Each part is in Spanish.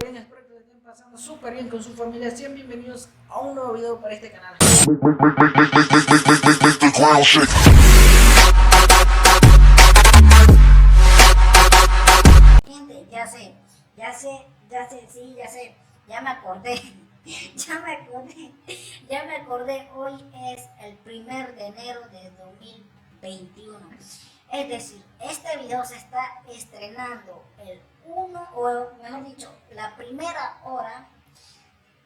bien, espero que lo estén pasando súper bien con su familia. Sean bienvenidos a un nuevo video para este canal. Gente, sí, ya me acordé, ya me acordé, hoy es el 1 de enero de 2021. Es decir, este video se está estrenando el 1, o mejor dicho, la primera hora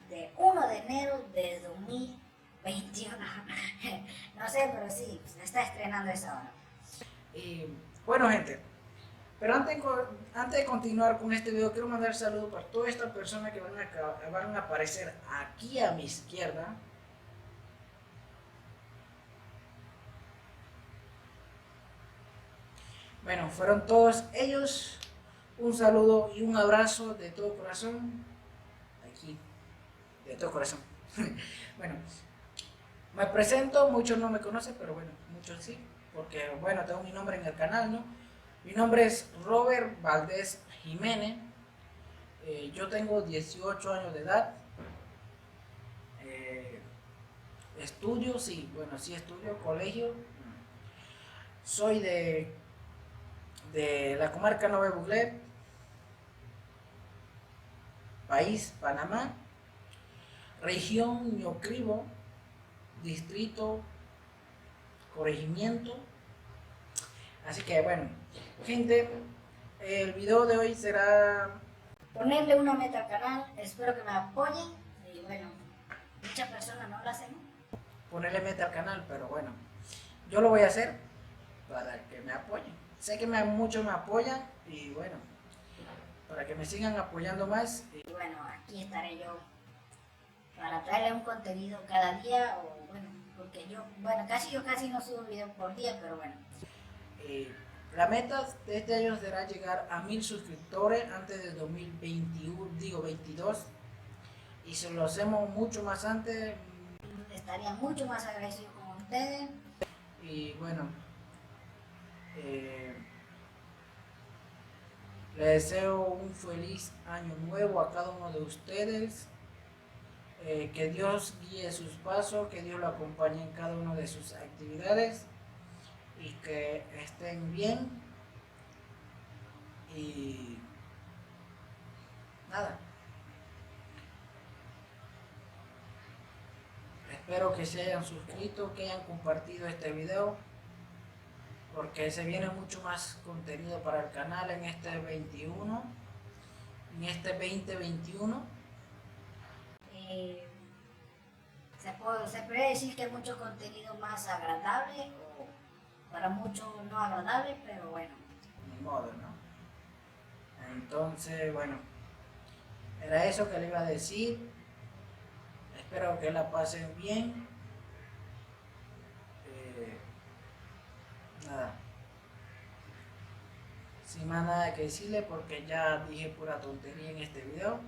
de 1 de enero de 2021. No sé, pero sí, se está estrenando esa hora. Bueno, gente, pero antes de continuar con este video, quiero mandar saludos para todas estas personas que van a aparecer aquí a mi izquierda. Bueno, fueron todos ellos. Un saludo y un abrazo de todo corazón. Aquí, de todo corazón. Bueno, me presento, muchos no me conocen, pero bueno, muchos sí, porque bueno, tengo mi nombre en el canal, ¿no? Mi nombre es Robert Valdés Jiménez. Yo tengo 18 años de edad. Estudio, sí, bueno, sí estudio, colegio. Soy de la comarca Nove Buglé, país Panamá, región Ñocribo, distrito, corregimiento. Así que bueno, gente, el video de hoy será Ponerle una meta al canal, espero que me apoyen y bueno, muchas personas no lo hacen. ponerle meta al canal, pero bueno, yo lo voy a hacer para que me apoyen. Sé que muchos me apoyan y bueno, para que me sigan apoyando más. Y bueno, aquí estaré yo para traerle un contenido cada día, o bueno, porque yo casi no subo video por día, pero bueno. La meta de este año será llegar a 1000 suscriptores antes de 2022, y si lo hacemos mucho más antes, Estaría mucho más agradecido con ustedes. y bueno, les deseo un feliz año nuevo a cada uno de ustedes. Que Dios guíe sus pasos, que Dios lo acompañe en cada una de sus actividades y que estén bien. Y nada, espero que se hayan suscrito, que hayan compartido este video, porque se viene mucho más contenido para el canal en este 2021. Se puede decir que hay mucho contenido más agradable, o para muchos no agradable, pero bueno. Ni modo, ¿no? Entonces, bueno, era eso que le iba a decir. Espero que la pasen bien. Nada, sin más nada que decirle, porque ya dije pura tontería en este video.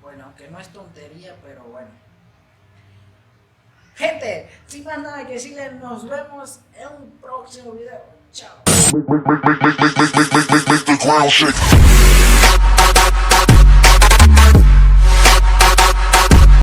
Bueno, aunque no es tontería, pero bueno. Gente, sin más nada que decirle, nos vemos en un próximo video. Chao.